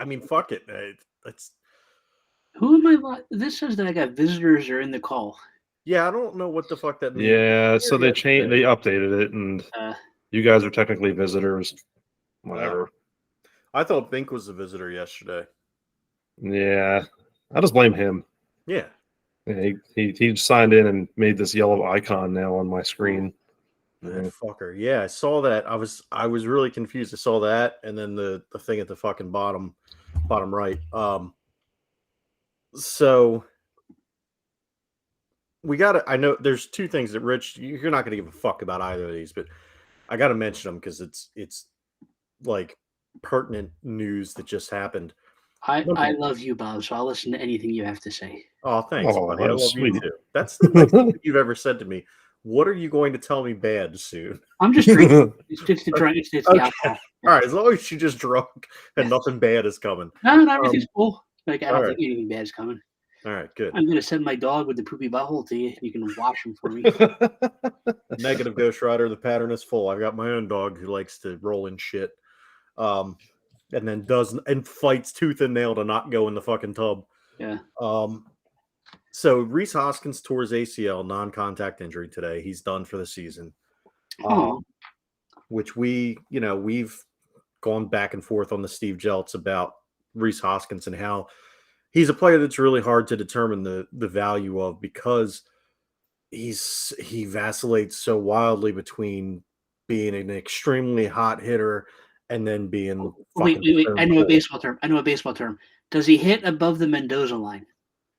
I mean, fuck it. It's Who am I? This says that I got visitors are in the call. yeah. I don't know what the fuck that means. Yeah, so they updated it, and you guys are technically visitors. Whatever. I thought Bink was the visitor yesterday. Yeah, I just blame him. Yeah. He signed in and made this yellow icon now on my screen. That fucker. Yeah, I saw that. I was really confused. I saw that, and then the thing at the fucking bottom right. So we got I know there's two things that Rich, you're not going to give a fuck about either of these, but I got to mention them because it's like pertinent news that just happened. I love you, Bob, so I'll listen to anything you have to say. Oh, thanks, buddy. I love you too. That's the best thing you've ever said to me. What are you going to tell me bad soon? I'm just drinking. It's the drink. It's the alcohol. All right, as long as you're just drunk and nothing bad is coming. No, everything's cool. Like, I don't think anything bad is coming. All right, good. I'm going to send my dog with the poopy butthole to you. You can wash him for me. Negative Ghost Rider. The pattern is full. I've got my own dog who likes to roll in shit. And then fights tooth and nail to not go in the fucking tub. Yeah. So Rhys Hoskins tore his ACL, non-contact injury today. He's done for the season. Which we've gone back and forth on the Steve Jeltz about Rhys Hoskins and how he's a player that's really hard to determine the value of because he vacillates so wildly between being an extremely hot hitter and then being wait. I know a baseball term. Does he hit above the Mendoza line?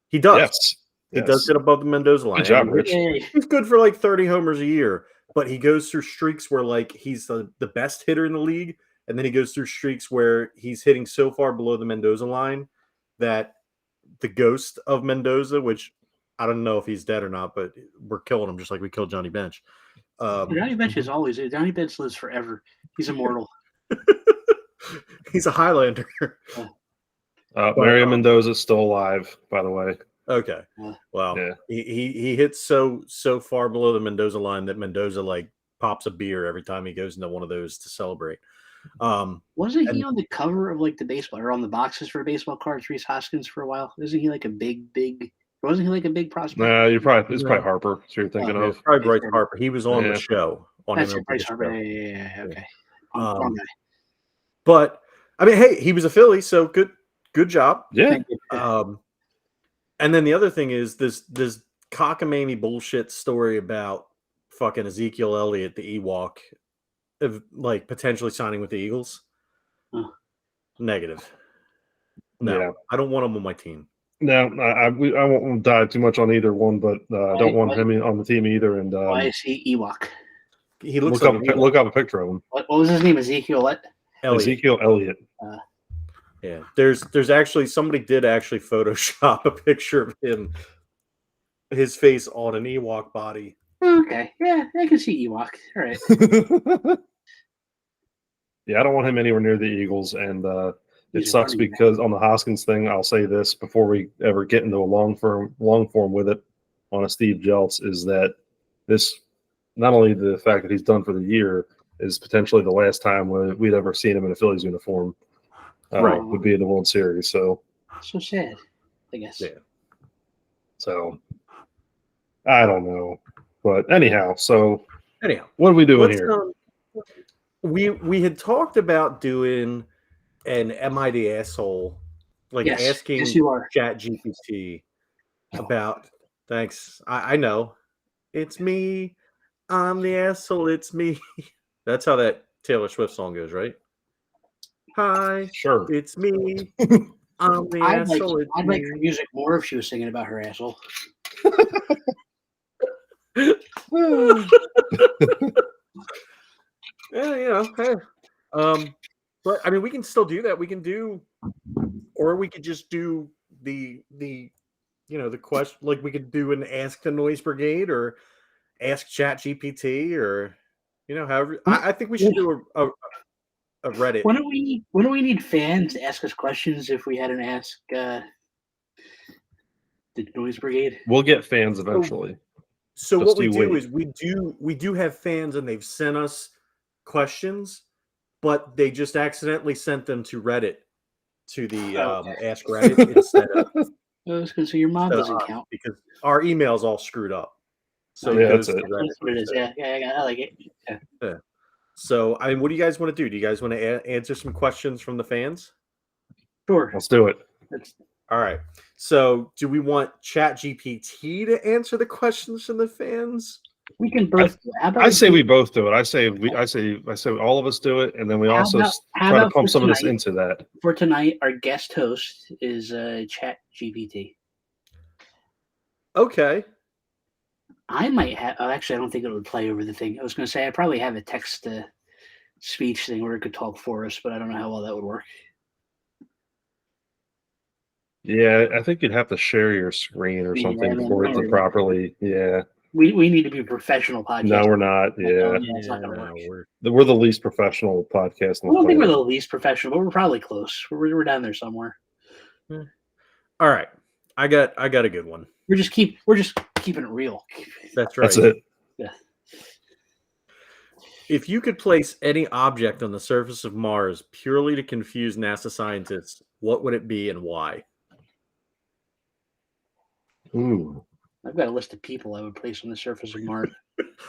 He does. Yes. He does hit above the Mendoza line. Good job, Rich. He's good for like 30 homers a year, but he goes through streaks where like he's the best hitter in the league, and then he goes through streaks where he's hitting so far below the Mendoza line that the ghost of Mendoza, which I don't know if he's dead or not, but we're killing him just like we killed Johnny Bench. Johnny Bench is always Johnny Bench lives forever. He's immortal. He's a Highlander. Mario Mendoza's still alive, by the way. Okay. Well, yeah. He hits so far below the Mendoza line that Mendoza like pops a beer every time he goes into one of those to celebrate. Wasn't he on the cover of like the baseball or on the boxes for baseball cards, Rhys Hoskins, for a while? Isn't he like a big? Wasn't he like a big prospect? No, it's probably Harper. So you're thinking of probably Bryce Harper. He was on the show. That's Bryce Harper. Yeah. Okay. But I mean, hey, he was a Philly, so good job. Yeah. And then the other thing is this cockamamie bullshit story about fucking Ezekiel Elliott, the Ewok, of like potentially signing with the Eagles. Negative. No, yeah. I don't want him on my team. No, I won't dive too much on either one, but I don't want him on the team either. And why is he Ewok? He looks look up a picture of him. What was his name? Ezekiel what? Ezekiel Elliott. Yeah, there's actually somebody did actually Photoshop a picture of him, his face on an Ewok body. Okay, yeah, I can see Ewok. All right. Yeah, I don't want him anywhere near the Eagles, and it sucks because on the Hoskins thing, I'll say this before we ever get into a long form with it on a Steve Jeltz is that this not only the fact that he's done for the year is potentially the last time we'd ever seen him in a Phillies uniform. Right, would be in the World Series. So sad, I guess. Yeah. So I don't know, but anyhow, what are we doing here? We had talked about doing an "Am I the asshole?" like asking ChatGPT about. Thanks, I know it's me. I'm the asshole. It's me. That's how that Taylor Swift song goes, right? Hi, sure, it's me. I'm the asshole. I'd like her music more if she was singing about her asshole. Yeah, hey. But I mean, we can still do that. We can do, or we could just do the question. Like we could do an Ask the Noise Brigade or Ask ChatGPT or however. I think we should do a Reddit. When do we need fans to ask us questions if we had an Ask the Noise Brigade? We'll get fans eventually. So what we do is we do have fans and they've sent us questions, but they just accidentally sent them to Reddit to the Ask Reddit instead of. I was going to say your mom doesn't count because our email's all screwed up. So yeah, it goes that's to Reddit. That's what it is. Yeah, I like it. Yeah. So, I mean, what do you guys want to do? Do you guys want to answer some questions from the fans? Sure. Let's do it. All right. So, do we want ChatGPT to answer the questions from the fans? We can both. I say we both do it. I say all of us do it, and then we also try to pump some of this into that. For tonight, our guest host is ChatGPT. Okay. I might have. Actually, I don't think it would play over the thing. I was going to say I probably have a text to speech thing where it could talk for us, but I don't know how well that would work. Yeah, I think you'd have to share your screen or something for it to properly. Yeah. We need to be professional podcasts. No, we're not. Yeah. It's not going to work. We're the least professional podcast. I don't think we're the least professional, but we're probably close. We're down there somewhere. All right. I got a good one. We're just keeping it real. That's right. That's it. Yeah. If you could place any object on the surface of Mars purely to confuse NASA scientists, what would it be and why? Ooh. I've got a list of people I would place on the surface of Mars.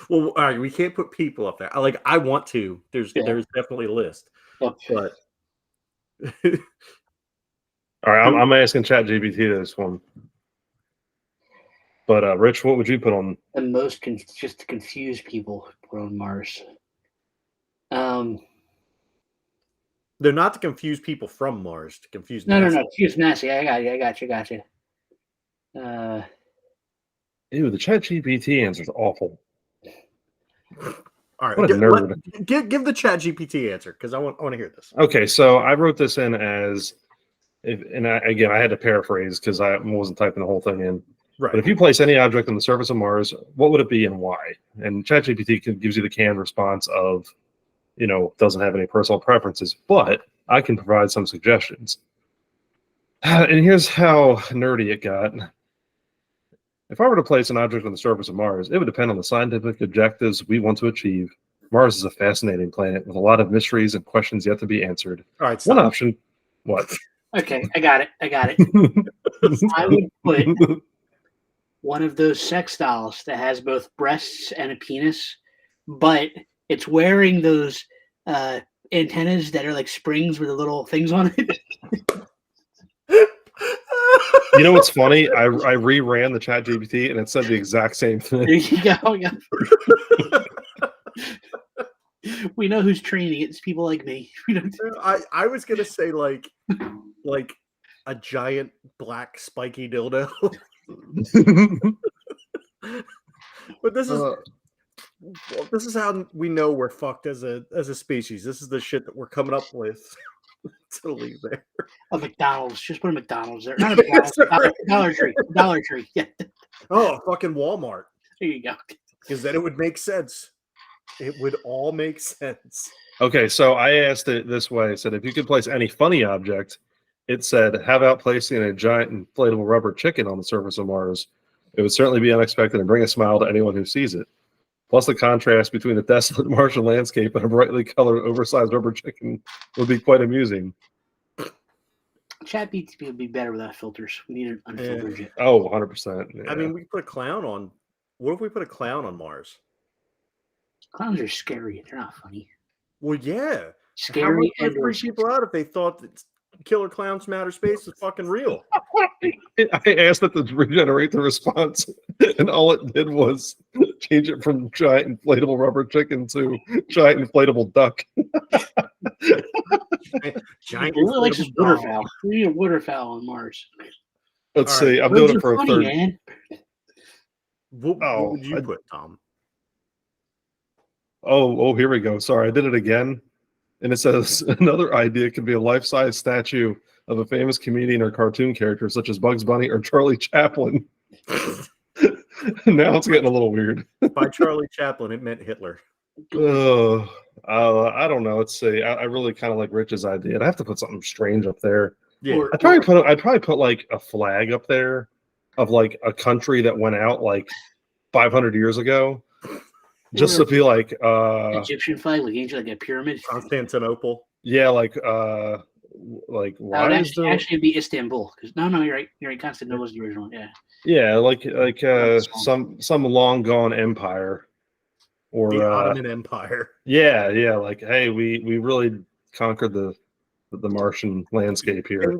Well, all right, we can't put people up there. I want to. There's definitely a list. Oh. But all right, I'm asking ChatGPT this one. But Rich, what would you put on? The most just to confuse people put on Mars. They're not to confuse people from Mars. To confuse no, NASA. no. Confuse NASA. I got you. Ew, the ChatGPT answer is awful. All right, what a nerd. Give the ChatGPT answer because I want to hear this. Okay, so I wrote this in as, I had to paraphrase because I wasn't typing the whole thing in. Right. But if you place any object on the surface of Mars, what would it be and why? And ChatGPT gives you the canned response of, doesn't have any personal preferences, but I can provide some suggestions. And here's how nerdy it got. If I were to place an object on the surface of Mars, it would depend on the scientific objectives we want to achieve. Mars is a fascinating planet with a lot of mysteries and questions yet to be answered. All right, one option. What? Okay, I got it. I would put one of those sex dolls that has both breasts and a penis, but it's wearing those antennas that are like springs with the little things on it. You know what's funny? I reran the ChatGPT and it said the exact same thing. There you go. Yeah. We know who's training it. It's people like me. I was gonna say like a giant black spiky dildo. But this is how we know we're fucked as a species. This is the shit that we're coming up with to leave there. A McDonald's. Just put a McDonald's there. Not a McDonald's. Dollar Tree. Yeah. Oh, fucking Walmart. There you go. Because then it would make sense. It would all make sense. Okay, so I asked it this way. I said, if you could place any funny object, it said, how about placing a giant inflatable rubber chicken on the surface of Mars? It would certainly be unexpected and bring a smile to anyone who sees it. Plus, the contrast between the desolate Martian landscape and a brightly colored, oversized rubber chicken would be quite amusing. ChatGPT would be better without filters. We need an unfiltered jet. Oh, 100%. Yeah. I mean, we put a clown on. What if we put a clown on Mars? Clowns are scary. They're not funny. Well, yeah. Scary and freak people out if they thought that killer clowns from outer space is fucking real. I asked it to regenerate the response, and all it did was change it from giant inflatable rubber chicken to giant inflatable duck. Giant really likes his waterfowl. We need a waterfowl on Mars. Let's see. I'm doing it for a third. Man. What would you put, Tom? Oh, here we go. Sorry, I did it again. And it says another idea could be a life-size statue of a famous comedian or cartoon character such as Bugs Bunny or Charlie Chaplin. Now it's getting a little weird. By Charlie Chaplin, it meant Hitler. I don't know. Let's see. I really kind of like Rich's idea. I'd have to put something strange up there. Yeah. I'd probably put like a flag up there of like a country that went out like 500 years ago. Just to be like Egyptian flag, like a pyramid. Constantinople. Yeah, like like why is there actually be Istanbul? Because no, you're right. You're right. Constantinople was the original. Yeah. Yeah, like some long gone empire or the Ottoman Empire. Yeah, like hey, we really conquered the Martian landscape here.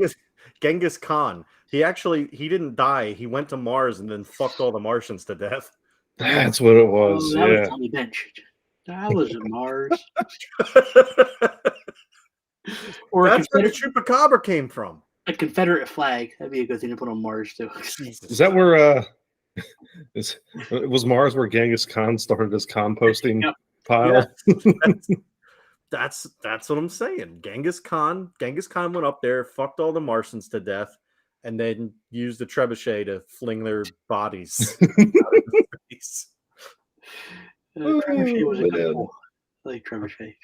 Genghis Khan. He didn't die. He went to Mars and then fucked all the Martians to death. That's what it was. That yeah. was Tommy Bench. That was Mars. Or that's where the chupacabra came from. A Confederate flag. That'd be a good thing to put on Mars too. Is that where was Mars where Genghis Khan started his composting pile? That's what I'm saying. Genghis Khan went up there, fucked all the Martians to death, and then used the trebuchet to fling their bodies out of space. Trebuchet was a good one. I like trebuchet.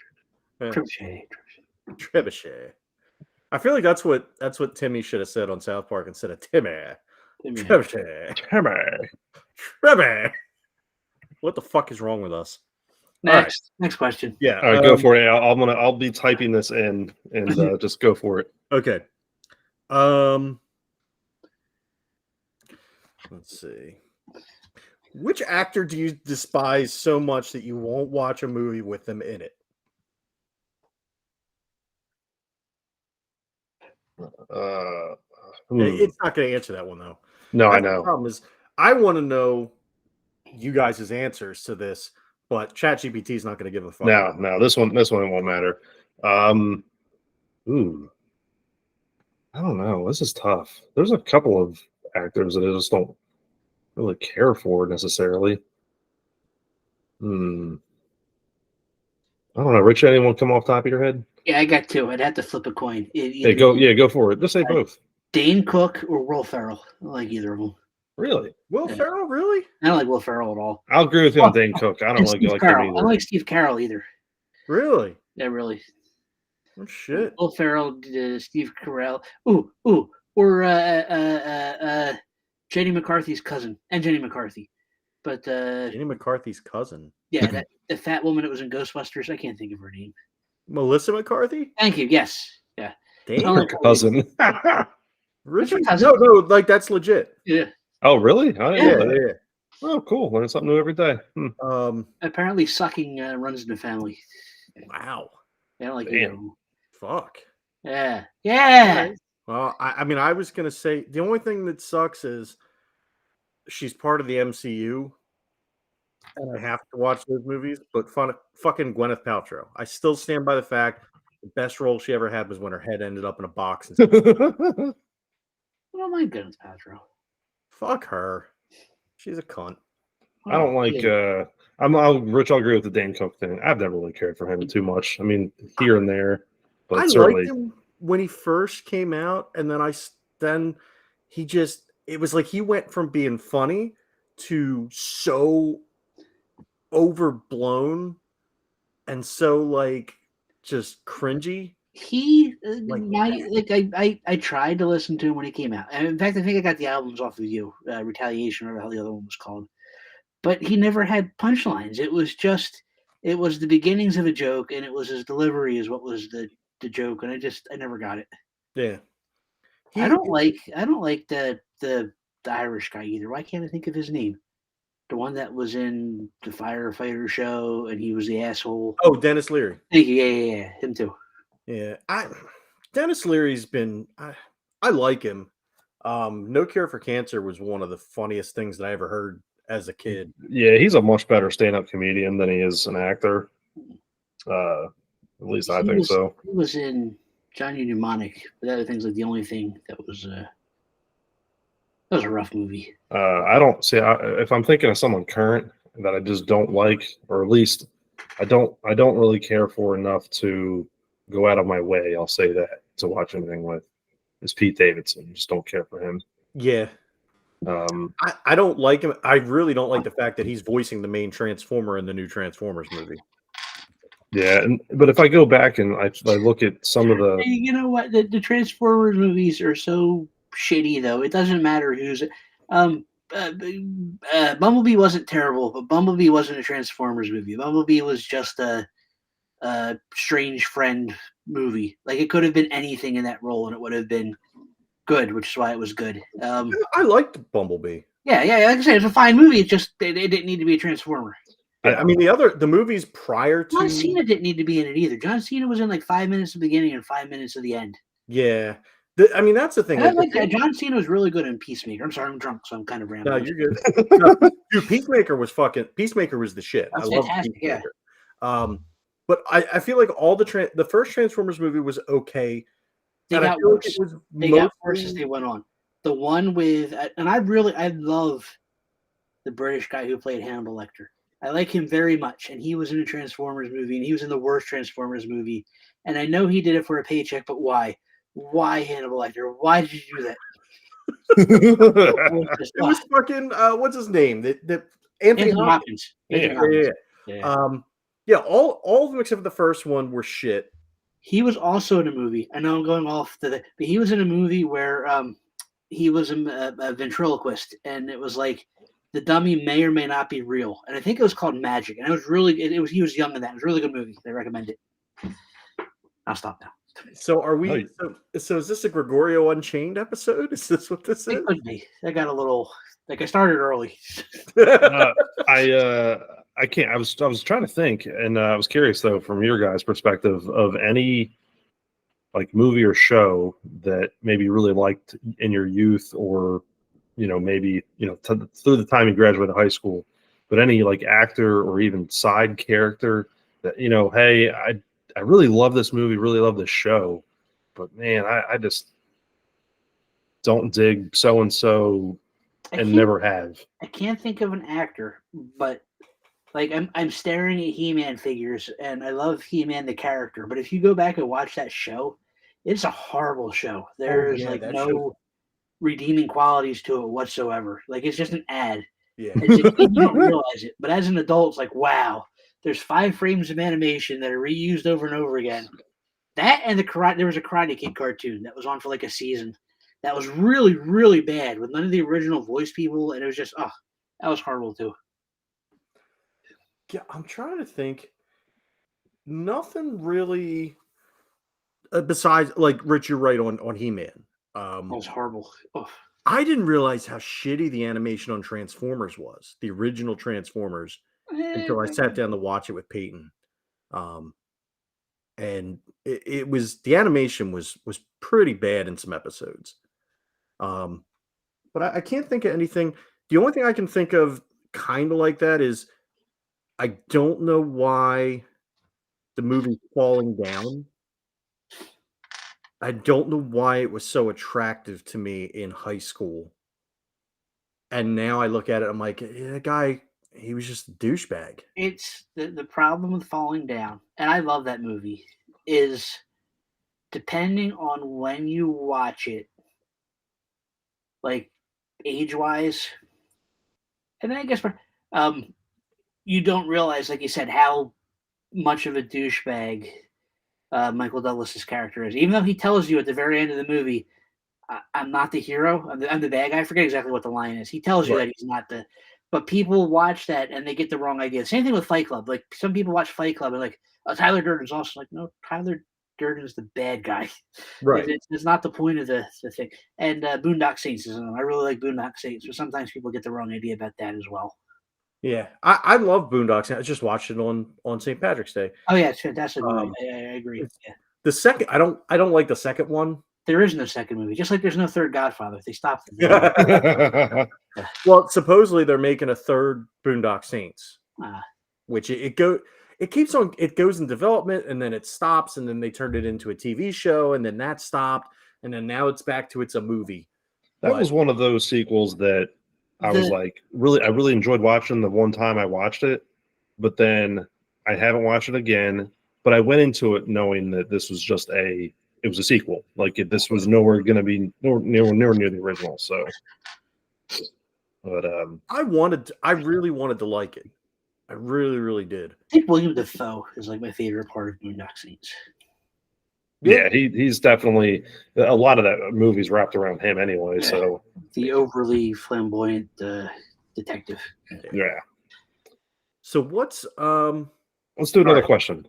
Trebuchet. I feel like that's what Timmy should have said on South Park instead of Timmy. Trebuchet. Timmy. What the fuck is wrong with us? Next question. Yeah. All right, go for it. I'll be typing this in and just go for it. Okay. Let's see. Which actor do you despise so much that you won't watch a movie with them in it? It's not going to answer that one though. No, I know. The problem is, I want to know you guys' answers to this, but ChatGPT is not going to give a fuck. No, this one won't matter. Ooh, I don't know. This is tough. There's a couple of actors that I just don't really care for necessarily. I don't know. Rich, anyone come off top of your head? Yeah, I got two. I'd have to flip a coin. Go for it. Just say both. Dane Cook or Will Ferrell. I don't like either of them. Really? Will Ferrell? Really? I don't like Will Ferrell at all. I'll agree with you on Dane Cook. I don't like him either. I don't like Steve Carell either. Really? Yeah, really. Oh shit. Will Ferrell, Steve Carell. Or Jenny McCarthy's cousin and Jenny McCarthy. But Jenny McCarthy's cousin. Yeah, the fat woman that was in Ghostbusters. I can't think of her name. Melissa McCarthy? Thank you. Yes. Yeah. Damn, her cousin. Richard? No, like that's legit. Yeah. Oh, really? Yeah. Oh, cool. Learn something new every day. Apparently, sucking runs in the family. Wow. Yeah, like damn. Fuck. Yeah. Right. Well, I mean, I was gonna say the only thing that sucks is she's part of the MCU, and I have to watch those movies. But fucking Gwyneth Paltrow. I still stand by the fact the best role she ever had was when her head ended up in a box. I don't mind Gwyneth Paltrow. Fuck her. She's a cunt. I don't like. Rich. I'll agree with the Dane Cook thing. I've never really cared for him too much. I mean, here and there, but I certainly liked him when he first came out, and then he just. It was like he went from being funny to so overblown and so like just cringy. I tried to listen to him when he came out. And in fact, I think I got the albums off of you, Retaliation, or how the other one was called. But he never had punchlines. It was the beginnings of a joke, and it was his delivery is what was the joke, and I never got it. Yeah. I don't like the Irish guy either. Why can't I think of his name? The one that was in the firefighter show, and he was the asshole. Oh, Dennis Leary. Thank you. Yeah, him too. Yeah, Dennis Leary's been. I like him. No Cure for Cancer was one of the funniest things that I ever heard as a kid. Yeah, he's a much better stand-up comedian than he is an actor. At least I think so. He was in Johnny Mnemonic, but that I think is like the only thing that was a rough movie. I don't see if I'm thinking of someone current that I just don't like, or at least I don't really care for enough to go out of my way. I'll say that to watch anything with is Pete Davidson. Just don't care for him. Yeah. I don't like him. I really don't like the fact that he's voicing the main Transformer in the new Transformers movie. Yeah, but if I go back and I look at some of the, you know what, the Transformers movies are so shitty though. It doesn't matter who's. Bumblebee wasn't terrible, but Bumblebee wasn't a Transformers movie. Bumblebee was just a strange friend movie. Like it could have been anything in that role, and it would have been good, which is why it was good. I liked Bumblebee. Yeah. Like I said, it's a fine movie. It just it didn't need to be a Transformer. Yeah. I mean, the movies prior to John Cena didn't need to be in it either. John Cena was in like 5 minutes at the beginning and 5 minutes at the end. Yeah. I mean, that's the thing. I like that. John Cena was really good in Peacemaker. I'm sorry, I'm drunk, so I'm kind of rambling. No, you're good. No, dude, Peacemaker was the shit. That's fantastic. Yeah. But I feel like all the first Transformers movie was okay. They got worse. Got worse as they went on. The one with, and I love the British guy who played Hannibal Lecter. I like him very much, and he was in a Transformers movie, and he was in the worst Transformers movie. And I know he did it for a paycheck, but why? Why Hannibal Lecter? Why did you do that? It was fucking what's his name? Anthony Hopkins. Yeah. All of them except for the first one were shit. He was also in a movie. I know I'm going off but he was in a movie where he was a ventriloquist, and it was like the dummy may or may not be real, and I think it was called Magic, and it was really he was young in that. It was a really good movie. I recommend it. I'll stop now. So are we? So is this a Gregorio Unchained episode? Is this what this is? It could be. I got a little I started early. I can't. I was trying to think, and I was curious though, from your guys' perspective, of any like movie or show that maybe you really liked in your youth, or maybe through the time you graduated high school, but any like actor or even side character that hey, I really love this movie, really love this show, but man, I just don't dig so and so, and never have. I can't think of an actor, but like I'm staring at He-Man figures, and I love He-Man the character. But if you go back and watch that show, it's a horrible show. There's no redeeming qualities to it whatsoever. Like it's just an ad. Yeah, you don't realize it, but as an adult, it's like wow. There's 5 frames of animation that are reused over and over again. That and there was a Karate Kid cartoon that was on for like a season. That was really, really bad with none of the original voice people, and it was just that was horrible too. Yeah, I'm trying to think. Nothing really besides like Rich. You're right on He-Man. That was horrible. I didn't realize how shitty the animation on Transformers was. The original Transformers. Until I sat down to watch it with Peyton, and it was the animation was pretty bad in some episodes, but I can't think of anything. The only thing I can think of kind of like that is I don't know why the movie Falling Down. I don't know why it was so attractive to me in high school, and now I look at it, I'm like, that guy. He was just a douchebag. It's the problem with Falling Down, and I love that movie, is depending on when you watch it, like age-wise, and then I guess you don't realize, like you said, how much of a douchebag Michael Douglas's character is. Even though he tells you at the very end of the movie, I'm not the hero, I'm the bad guy. I forget exactly what the line is. He tells you that he's not the... But people watch that and they get the wrong idea. Same thing with Fight Club. Like some people watch Fight Club and like, Tyler Durden's also like, no, Tyler Durden's the bad guy. Right. It's not the point of the thing. And Boondock Saints is another. I really like Boondock Saints, but sometimes people get the wrong idea about that as well. Yeah, I love Boondock Saints. I just watched it on St. Patrick's Day. Oh yeah, it's fantastic movie. I agree. Yeah. The second, I don't like the second one. There is no second movie, just like there's no third Godfather. They stopped. Well, supposedly they're making a third Boondock Saints, which it goes in development, and then it stops, and then they turned it into a TV show, and then that stopped, and then now it's back to it's a movie. That was one of those sequels that I was like, I really enjoyed watching the one time I watched it, but then I haven't watched it again. But I went into it knowing that this was just it was a sequel. Like this was nowhere going to be nowhere near the original. So, but I really wanted to like it. I really, really did. I think William Dafoe is like my favorite part of Boondock Saints. Yeah, he's definitely a lot of that movie's wrapped around him anyway. So the overly flamboyant detective. Yeah. So what's let's do another question.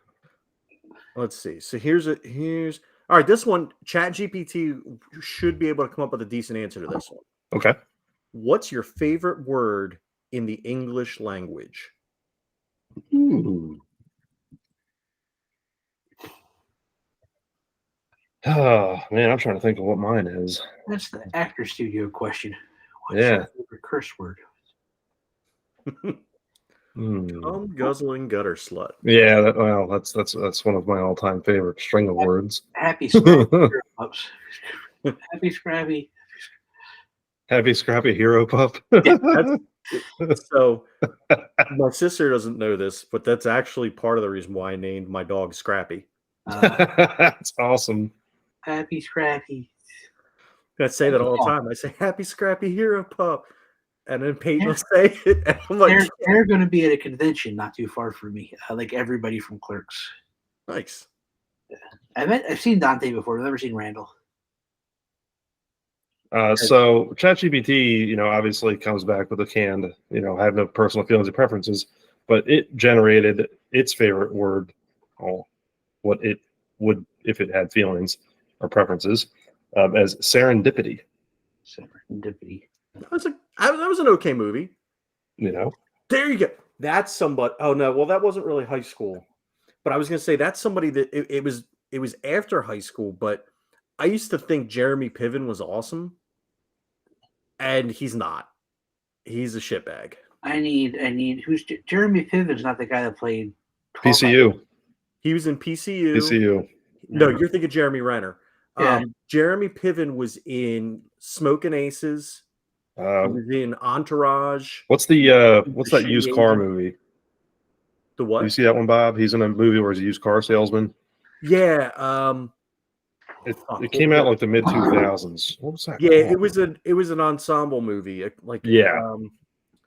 Let's see. So here's all right. This one, ChatGPT should be able to come up with a decent answer to this one. Okay. What's your favorite word in the English language? Ooh. Oh man, I'm trying to think of what mine is. That's the actor studio question. What's your favorite curse word? Guzzling gutter slut. Yeah, that's one of my all-time favorite string of words. Happy Scrappy Hero Pups. Happy Scrappy. Happy Scrappy Hero Pup. So my sister doesn't know this, but that's actually part of the reason why I named my dog Scrappy. That's awesome. Happy Scrappy. I say that all the time. I say Happy Scrappy Hero Pup. And then Peyton will say it. And I'm like, they're going to be at a convention not too far from me. Like everybody from Clerks. Nice. Yeah. I've seen Dante before. I've never seen Randall. So ChatGPT, obviously comes back with a canned, I have no personal feelings or preferences, but it generated its favorite word, or what it would if it had feelings or preferences, as serendipity. Serendipity. That was an okay movie. There you go. That's somebody. Oh no, well that wasn't really high school, but I was gonna say that's somebody that it was after high school. But I used to think Jeremy Piven was awesome, and he's not. He's a shitbag. I need. Who's Jeremy Piven's not the guy that played PCU. He was in PCU. PCU. No, you're thinking Jeremy Renner. Yeah. Jeremy Piven was in Smoking Aces. He was in Entourage. What's that used car movie? The what? You see that one, Bob? He's in a movie where he's a used car salesman. Yeah. It came out like the mid 2000s. What was that? Yeah, called? it was an ensemble movie.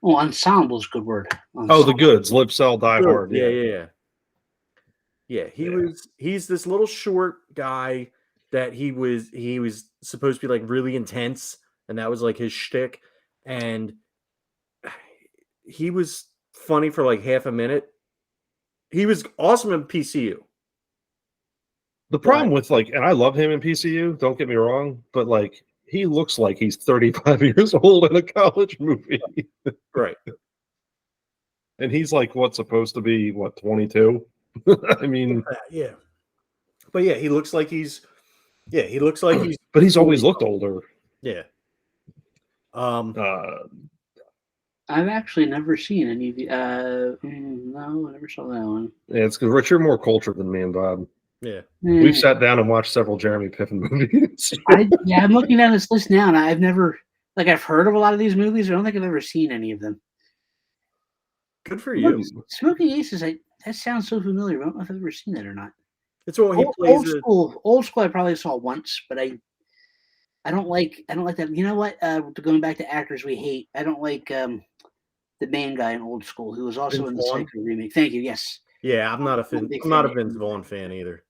Ensemble's a good word. Ensemble. Oh, The Goods, Live, Sell, Die Hard. Yeah. He's this little short guy that he was supposed to be like really intense, and that was like his shtick. And he was funny for like half a minute. He was awesome in PCU. The problem with and I love him in PCU, don't get me wrong, but he looks like he's 35 years old in a college movie. Right. And he's what's supposed to be 22? I mean, yeah. But yeah, he looks like he's but he's always looked older. Yeah. I've actually never seen any of the no, I never saw that one. Yeah, it's because Rich, you're more cultured than me and Bob. Yeah. We've sat down and watched several Jeremy Piven movies. I'm looking down this list now, and I've never I've heard of a lot of these movies. I don't think I've ever seen any of them. Good for you. Smoking Aces, that sounds so familiar. I don't know if I've ever seen that or not. It's what he plays. Old school. I probably saw once, but I don't like that. You know what? Going back to actors we hate, I don't like the main guy in Old School who was also in the Psycho remake. Thank you. Yes. Yeah, I'm not a Vince Vaughn fan either.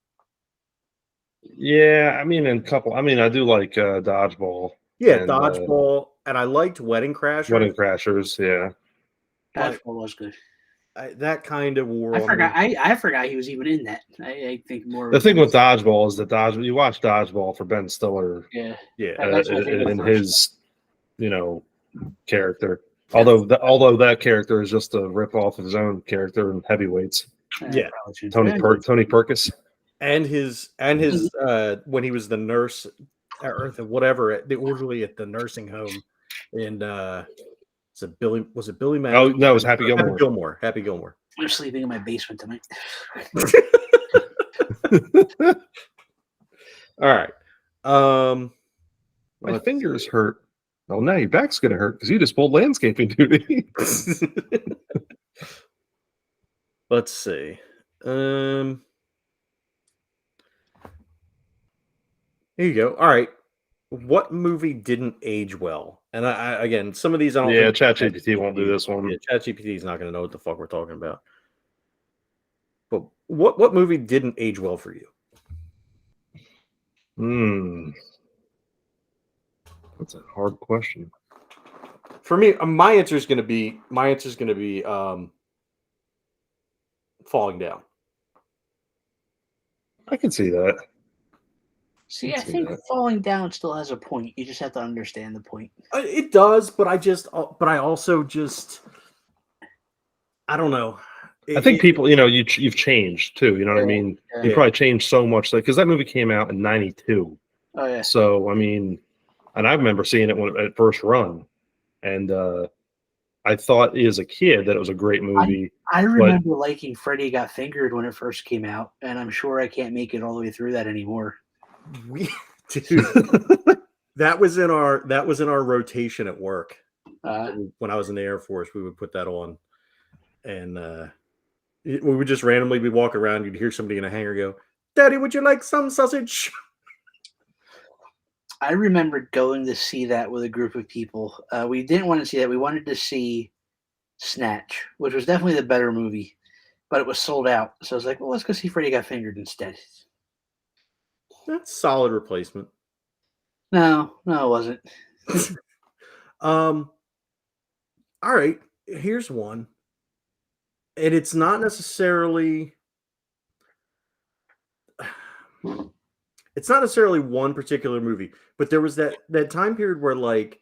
Yeah, I mean, I do like Dodgeball. Yeah, Dodgeball, and I liked Wedding Crashers. Wedding Crashers, yeah. Dodgeball was good. That kind of war. I forgot he was even in that. I think more. The thing with Dodgeball is that you watch Dodgeball for Ben Stiller. Yeah. And his, character. Although that character is just a rip off of his own character in Heavyweights. Yeah. Tony Perkis. And his when he was the nurse or the orderly at the nursing home, and was it Billy Madison? Oh no, it was Happy Gilmore. Happy Gilmore. I'm sleeping in my basement tonight. All right. My fingers hurt. Well, now your back's gonna hurt because you just pulled landscaping duty. Let's see. Here you go. All right. What movie didn't age well? And I again, some of these I don't. Yeah, ChatGPT won't do this one. Yeah, ChatGPT is not going to know what the fuck we're talking about. But what movie didn't age well for you? That's a hard question. For me, my answer is going to be Falling Down. I can see that. See, I think falling down still has a point. You just have to understand the point. It does, but I also just, I don't know. I think people, you've changed too. You know what I mean? You probably changed so much because that movie came out in '92. Oh yeah. So I mean, and I remember seeing it when it first run, and I thought as a kid that it was a great movie. I remember liking Freddy Got Fingered when it first came out, and I'm sure I can't make it all the way through that anymore. Dude, that was in our rotation at work. When I was in the Air Force, we would put that on, and we would just randomly be walking around. You'd hear somebody in a hangar go, "Daddy, would you like some sausage?" I remember going to see that with a group of people. We didn't want to see that. We wanted to see Snatch, which was definitely the better movie, but it was sold out. So I was like, well, let's go see Freddy Got Fingered instead. That's a solid replacement. No, it wasn't. All right, here's one. And it's not necessarily one particular movie, but there was that time period where like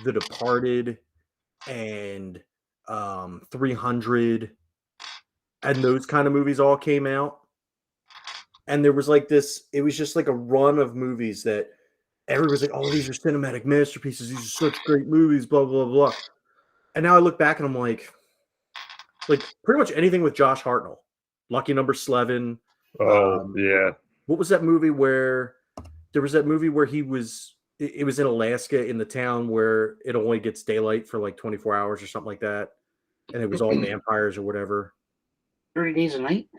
The Departed and 300 and those kind of movies all came out. And there was like this, it was just like a run of movies that everybody's like, oh, these are cinematic masterpieces. These are such great movies, blah, blah, blah. And now I look back and I'm like pretty much anything with Josh Hartnell, Lucky Number 11. Oh, yeah. What was that movie where there was that movie where it was in Alaska in the town where it only gets daylight for like 24 hours or something like that. And it was all vampires or whatever. 30 Days a Night?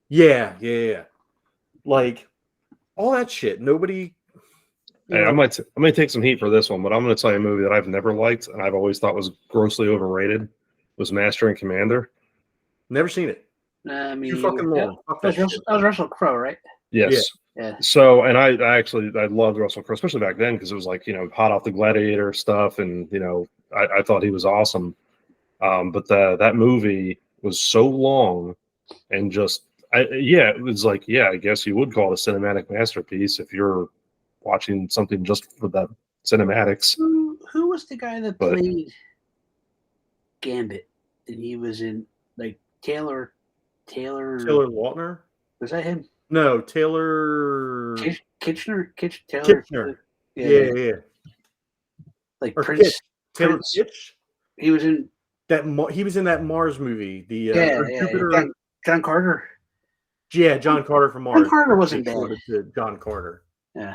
Yeah. Like all that shit. Nobody. Hey, I might take some heat for this one, but I'm going to tell you a movie that I've never liked and I've always thought was grossly overrated. Was Master and Commander. Never seen it. Too fucking long. That was Russell Crowe, right? Yes. Yeah. So, and I loved Russell Crowe, especially back then because it was like hot off the Gladiator stuff, and I thought he was awesome. But that movie was so long, and just it was like I guess you would call it a cinematic masterpiece if you're watching something just for the cinematics. Who was the guy that played Gambit? And he was in like Taylor Lautner? Was that him? No, Taylor Kitchener. Yeah. Like or Prince. Taylor Kitsch. He was in that. He was in that Mars movie. Jupiter. John Carter. Yeah, John Carter from Mars. John Carter wasn't bad. John Carter. Yeah.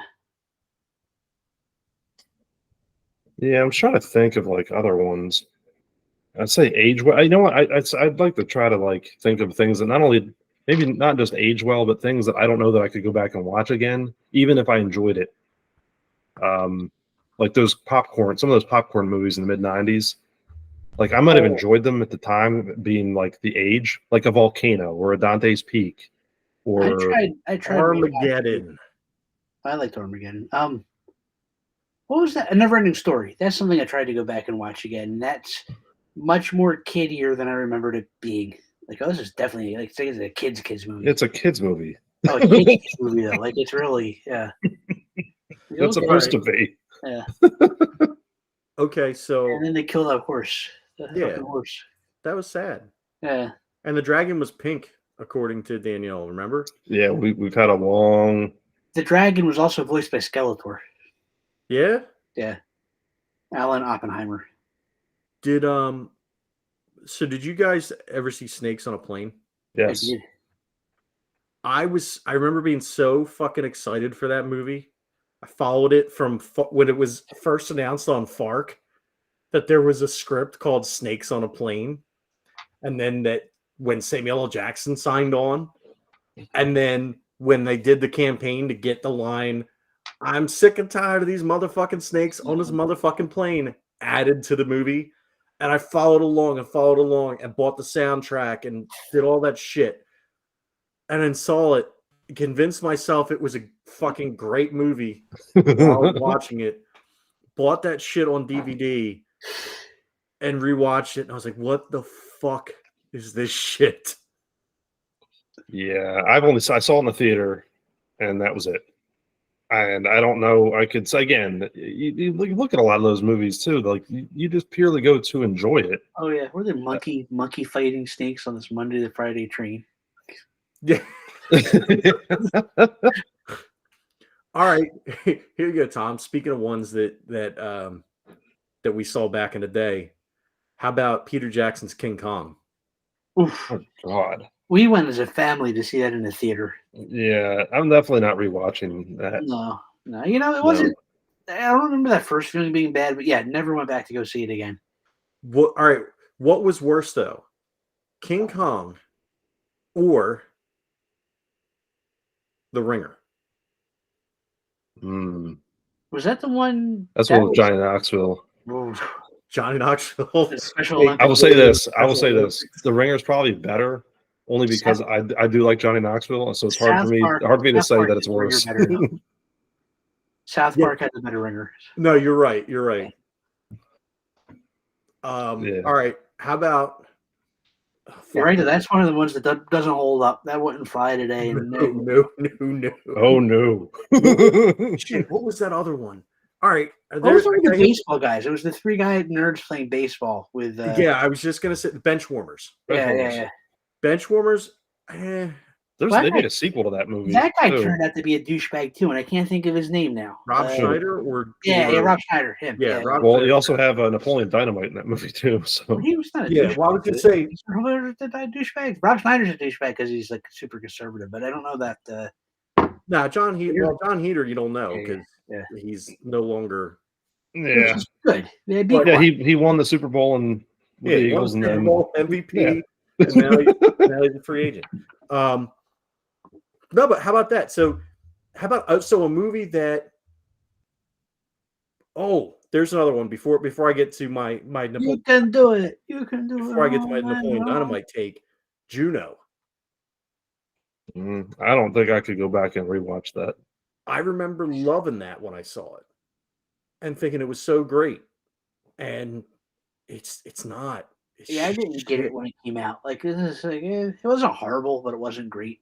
Yeah, I'm trying to think of like other ones. I'd say age well. You know what? I'd like to try to like think of things that not only maybe not just age well, but things that I don't know that I could go back and watch again, even if I enjoyed it. Like some of those popcorn movies in the mid '90s. Like I might have enjoyed them at the time, being like the age, like a Volcano or a Dante's Peak, or I tried Armageddon. I liked Armageddon. What was that? A Never-Ending Story. That's something I tried to go back and watch again. That's much more kiddier than I remembered it being. Like, this is definitely like it's a kids movie. It's a kids movie. Oh, a kids movie though. Like it's really It's supposed to be. Yeah. Okay, so and then they kill that horse. Horse. That was sad. Yeah. And the dragon was pink, according to Danielle. Remember? Yeah, we've had a long. The dragon was also voiced by Skeletor. Yeah. Yeah. Alan Oppenheimer. Did you guys ever see Snakes on a Plane? Yes. I did. I remember being so fucking excited for that movie. I followed it from when it was first announced on FARC that there was a script called Snakes on a Plane. And then that when Samuel L. Jackson signed on, and then when they did the campaign to get the line, I'm sick and tired of these motherfucking snakes on this motherfucking plane, added to the movie. And I followed along and bought the soundtrack and did all that shit. And then saw it, convinced myself it was a fucking great movie while watching it. Bought that shit on DVD and rewatched it. And I was like, what the fuck is this shit? Yeah, I saw it in the theater and that was it. And I don't know. I could say again, you look at a lot of those movies too. Like you just purely go to enjoy it. Oh yeah, were there monkey fighting snakes on this Monday to Friday train? Yeah. All right, here you go, Tom. Speaking of ones that we saw back in the day, how about Peter Jackson's King Kong? Oof. Oh God. We went as a family to see that in the theater. Yeah, I'm definitely not rewatching that. No. You know, it wasn't. I don't remember that first feeling being bad, but yeah, never went back to go see it again. All right, what was worse though, King Kong or The Ringer? Was that the one? That's one with Johnny Knoxville. Johnny Knoxville. I will say this. The Ringer's probably better, only because I do like Johnny Knoxville, so it's hard for me to say that it's worse. South Park had the better Ringer. No, you're right. All right. How about? You're right. That's one of the ones that doesn't hold up. That wouldn't fly today. No. Oh no. Shit, what was that other one? All right. What was the baseball guys? It was the three guy nerds playing baseball with. Yeah, I was just gonna say Benchwarmers. Yeah. Benchwarmers. They made a sequel to that movie. That guy turned out to be a douchebag too, and I can't think of his name now. Rob Schneider or Rob Schneider. Him. Yeah. Well, you also have Napoleon Dynamite in that movie too. So he was not. Well, I was gonna say douchebag. Rob Schneider's a douchebag because he's like super conservative, but I don't know that. John Heater. Well, John Heater, you don't know because he's no longer. Yeah, good. He won the Super Bowl and with the Eagles, and then MVP. Yeah. And now he's a free agent. No, but how about that? So, how about a movie that? Oh, there's another one before I get to my Napoleon. You can do it. Before I get to my Napoleon Dynamite take, Juno. I don't think I could go back and rewatch that. I remember loving that when I saw it, and thinking it was so great, and it's not. I didn't get it when it came out. Like it wasn't horrible, but it wasn't great.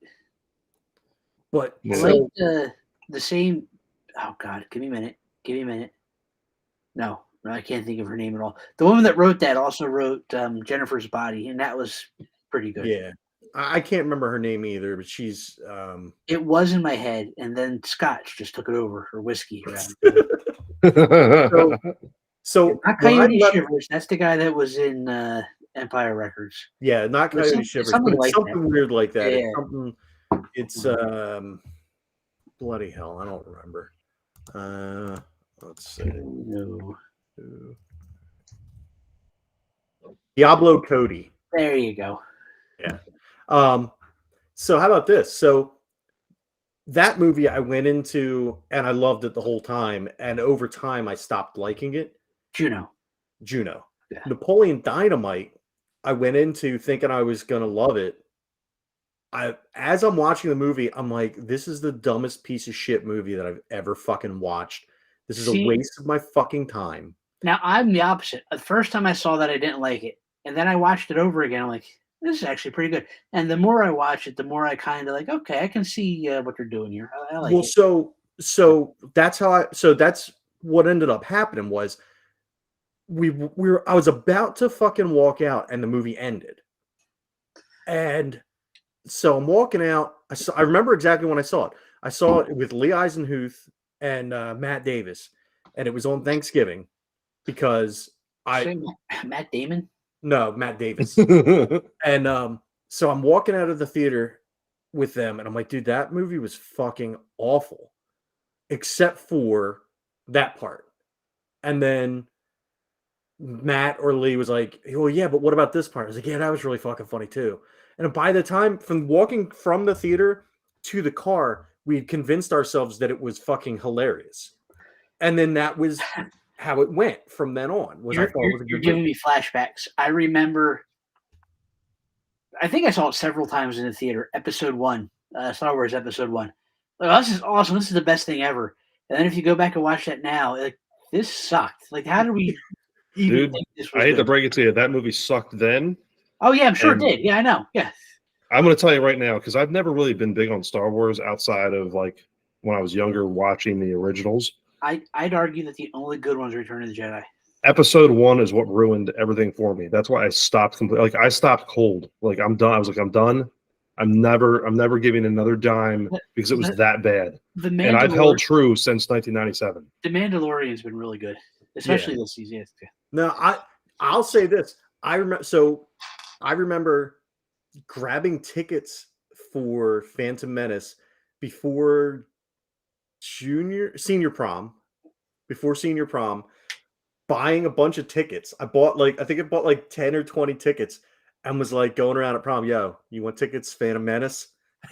But like the same. Oh God, give me a minute. No, I can't think of her name at all. The woman that wrote that also wrote Jennifer's Body, and that was pretty good. Yeah, I can't remember her name either, but she's. It was in my head, and then Scotch just took it over, or whiskey. So not Coyote Shivers. That's the guy that was in Empire Records. Yeah, not Coyote Shivers, but it's something weird like that. Yeah. It's bloody hell. I don't remember. Let's see. No. Diablo Cody. There you go. Yeah. So how about this? So that movie I went into and I loved it the whole time, and over time I stopped liking it. Juno. Yeah. Napoleon Dynamite, I went into thinking I was gonna love it. As I'm watching the movie, I'm like, this is the dumbest piece of shit movie that I've ever fucking watched. This is a waste of my fucking time. Now I'm the opposite. The first time I saw that, I didn't like it, and then I watched it over again. I'm like, this is actually pretty good. And the more I watch it, the more I kind of like, okay, I can see what they're doing here. I like it. So that's how that's what ended up happening was I was about to fucking walk out and the movie ended. And so I'm walking out. I remember exactly when I saw it. I saw it with Lee Eisenhuth and Matt Davis, and it was on Thanksgiving because Matt Damon? No, Matt Davis. And so I'm walking out of the theater with them, and I'm like, dude, that movie was fucking awful, except for that part. And then Matt or Lee was like, well, yeah, but what about this part? I was like, yeah, that was really fucking funny too. And by the time from walking from the theater to the car, we had convinced ourselves that it was fucking hilarious. And then that was how it went from then on. You're giving me flashbacks. I remember, I think I saw it several times in the theater. Episode 1, Star Wars Episode 1. Like, oh, this is awesome. This is the best thing ever. And then if you go back and watch that now, like, this sucked. Like, how did we even think this was I hate good? to break it to you. That movie sucked then. Oh, yeah, I'm sure it did. Yeah, I know. Yeah. I'm going to tell you right now, because I've never really been big on Star Wars outside of like when I was younger watching the originals. I'd argue that the only good ones are Return of the Jedi. Episode 1 is what ruined everything for me. That's why I stopped completely. Like I stopped cold. Like I'm done. I was like, I'm done. I'm never giving another dime because it was that bad. And I've held true since 1997. The Mandalorian's been really good, especially this season. No, I'll say this. I remember grabbing tickets for Phantom Menace before senior prom, buying a bunch of tickets. I think I bought like 10 or 20 tickets and was like going around at prom, yo, you want tickets, Phantom Menace?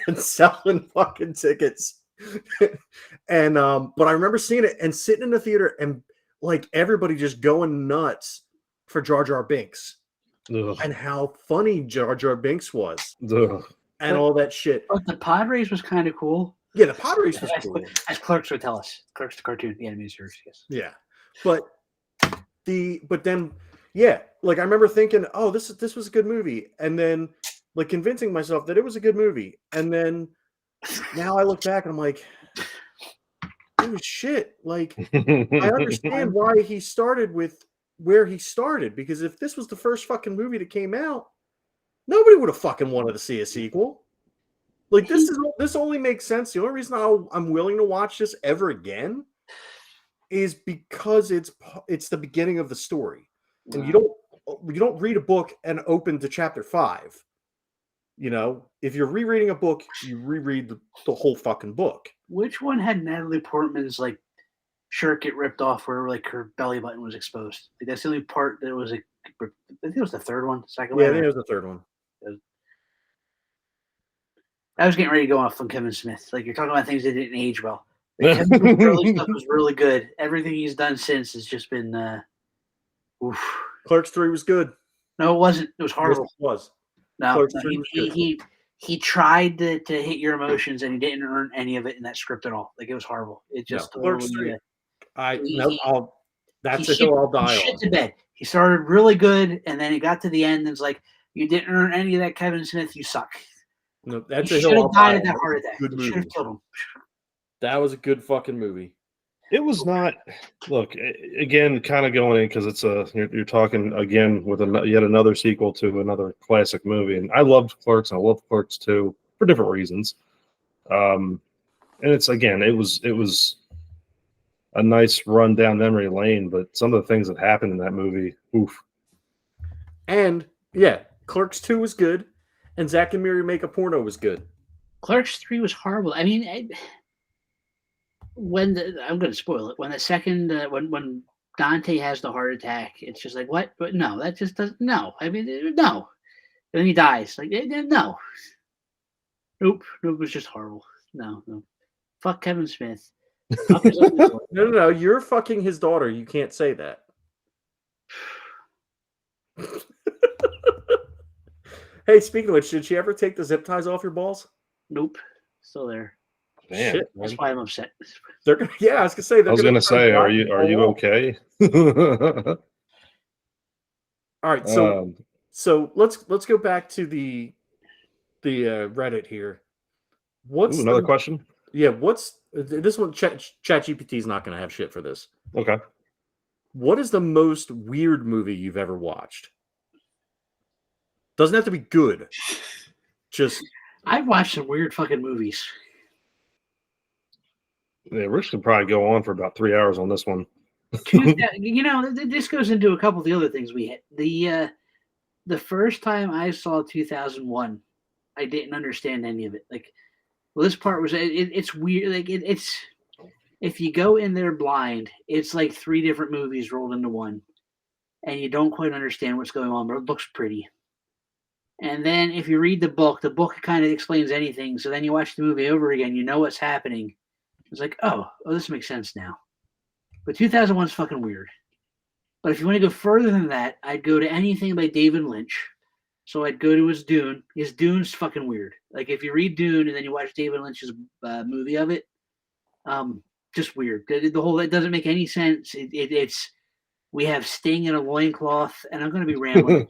And selling fucking tickets. And but I remember seeing it and sitting in the theater and like everybody just going nuts for Jar Jar Binks. Ugh. And how funny Jar Jar Binks was. Ugh. And all that shit. But the pod race was kind of cool. Yeah, the pod race was cool. As Clerks would tell us. Clerks the cartoon, the animated series, yes. Yeah. But then like I remember thinking, oh, this was a good movie. And then like convincing myself that it was a good movie. And then now I look back and I'm like, it was shit. Like I understand why he started with where he started, because if this was the first fucking movie that came out, nobody would have fucking wanted to see a sequel. Like this only makes sense. The only reason I'm willing to watch this ever again is because it's the beginning of the story, and you don't read a book and open to chapter 5. You know, if you're rereading a book, you reread the whole fucking book. Which one had Natalie Portman's like shirt get ripped off where like her belly button was exposed? Like, that's the only part that was like, I think it was the third one. Second one. Yeah, I think it was the third one. I was getting ready to go off on Kevin Smith. Like, you're talking about things that didn't age well. Like, Kevin's early stuff was really good. Everything he's done since has just been oof. Clerks 3 was good. No, it wasn't. It was horrible. Yes, it was. No, he tried to hit your emotions and he didn't earn any of it in that script at all. Like, it was horrible. It just Clerks 3. That's a hill I'll die on. He shit to bed. He started really good, and then he got to the end and it's like, you didn't earn any of that, Kevin Smith. You suck. No, that's a hill I'll die on. That heart attack. Good movie. Should have killed him. That was a good fucking movie. It was not. Look, again, kind of going in because it's you're talking again with yet another sequel to another classic movie, and I loved Clerks and I love Clerks 2 for different reasons. And it's it was a nice run down memory lane, but some of the things that happened in that movie, oof. And yeah, Clerks 2 was good, and Zack and Miri Make a Porno was good. Clerks 3 was horrible. I mean, I'm going to spoil it. When the second, when Dante has the heart attack, it's just like, what? But no, that just doesn't. No, I mean, no. And then he dies. Like, no. Nope. It was just horrible. No. Fuck Kevin Smith. No. You're fucking his daughter. You can't say that. Hey, speaking of which, did she ever take the zip ties off your balls? Nope. Still there. Man, shit, that's why I'm upset. I was gonna say. I was gonna say, are you okay? All right, so let's go back to the Reddit here. What's another question? Yeah, what's this one? ChatGPT is not going to have shit for this. Okay. What is the most weird movie you've ever watched? Doesn't have to be good. Just I've watched some weird fucking movies. Yeah, Rich could probably go on for about 3 hours on this one. This goes into a couple of the other things we hit. The first time I saw 2001, I didn't understand any of it. Like, well, this part was it's weird. Like it's if you go in there blind, it's like 3 different movies rolled into one, and you don't quite understand what's going on, but it looks pretty. And then if you read the book kind of explains anything. So then you watch the movie over again, you know what's happening. It's like, oh, this makes sense now. But 2001 is fucking weird. But if you want to go further than that, I'd go to anything by David Lynch. So I'd go to his Dune. His Dune's fucking weird. Like, if you read Dune and then you watch David Lynch's movie of it, just weird. The whole, it doesn't make any sense. It's we have Sting in a loincloth, and I'm going to be rambling.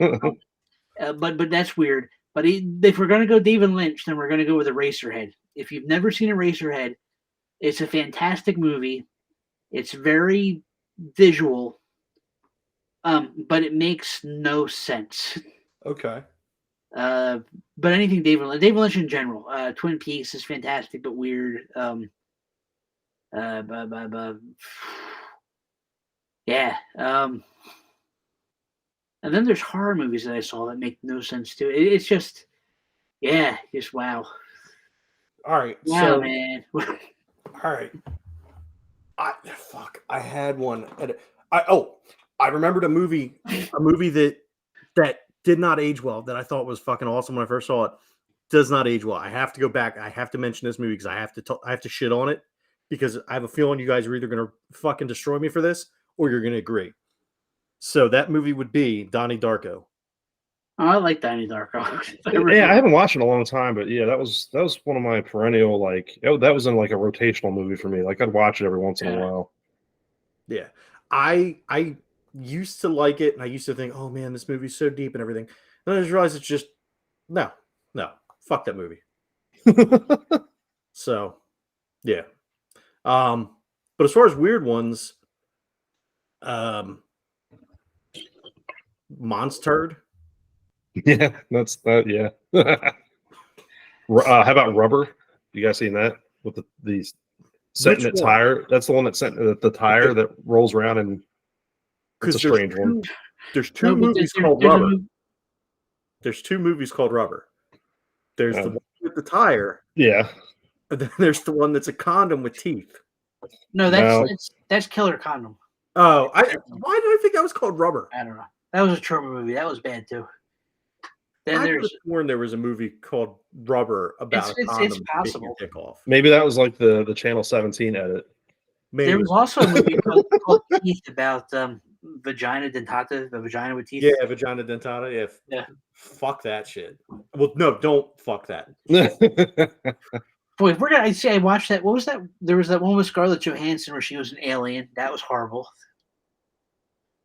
But that's weird. But if we're gonna go David Lynch, then we're gonna go with Eraserhead. If you've never seen Eraserhead, it's a fantastic movie. It's very visual, but it makes no sense. Okay. But anything David Lynch in general, Twin Peaks is fantastic but weird. Yeah. And then there's horror movies that I saw that make no sense too. It's just, yeah, just wow. All right. Wow, so, man. All right. I had one. I remembered a movie that did not age well, that I thought was fucking awesome when I first saw it. Does not age well. I have to go back. I have to mention this movie because I have to shit on it, because I have a feeling you guys are either going to fucking destroy me for this or you're going to agree. So that movie would be Donnie Darko. Oh, I like Donnie Darko. Yeah, I haven't watched it in a long time, but yeah, that was one of my perennial, like, that was in like a rotational movie for me. Like, I'd watch it every once in a while. Yeah, I used to like it, and I used to think, oh man, this movie's so deep and everything. And I just realized it's just no, fuck that movie. So, yeah. But as far as weird ones, Monster. Yeah, that's that. Yeah. How about Rubber? You guys seen that with the setting the tire? That's the one that sent the tire that rolls around, and it's a strange one. There's two movies called Rubber. There's two movies called Rubber. There's the one with the tire. Yeah. And then there's the one that's a condom with teeth. No, that's Killer Condom. Oh, why did I think that was called Rubber? I don't know. That was a trauma movie. That was bad too. Then I could have sworn there was a movie called Rubber about a condom. It's possible. Dick off. Maybe that was like the Channel 17 edit. Maybe. There was also a movie called Teeth about vagina dentata, the vagina with teeth. Yeah, vagina dentata. Yeah. Fuck that shit. Well, no, don't fuck that. Boy, if we're gonna, I watched that. What was that? There was that one with Scarlett Johansson where she was an alien. That was horrible.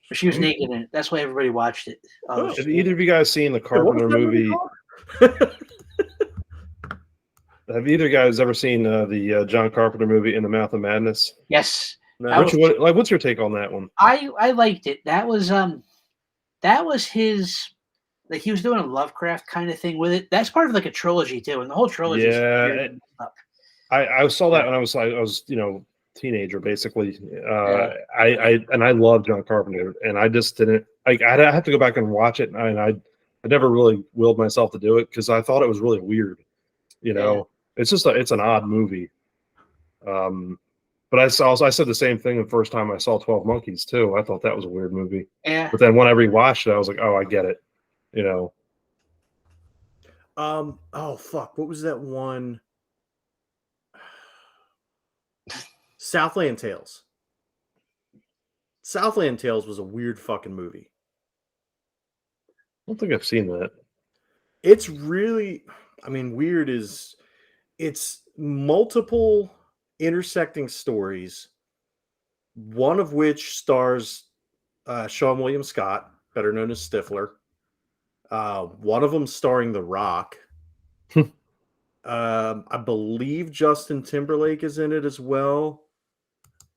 But she was naked in it. That's why everybody watched it. Have either of you guys seen the Carpenter movie? Have either of you guys ever seen the John Carpenter movie In the Mouth of Madness? Yes. No. What's your take on that one? I liked it. That was his. Like, he was doing a Lovecraft kind of thing with it. That's part of like a trilogy too, and the whole trilogy. Yeah, I saw that when I was teenager basically. I love John Carpenter, and I just didn't. I'd have to go back and watch it, and I never really willed myself to do it because I thought it was really weird. It's just it's an odd movie. But I said the same thing the first time I saw 12 Monkeys too. I thought that was a weird movie. Yeah. But then when I rewatched it, I was like, oh, I get it. Oh fuck! What was that one? Southland Tales. Southland Tales was a weird fucking movie. I don't think I've seen that. It's really, weird is it's multiple intersecting stories, one of which stars Sean William Scott, better known as Stifler. One of them starring The Rock. I believe Justin Timberlake is in it as well.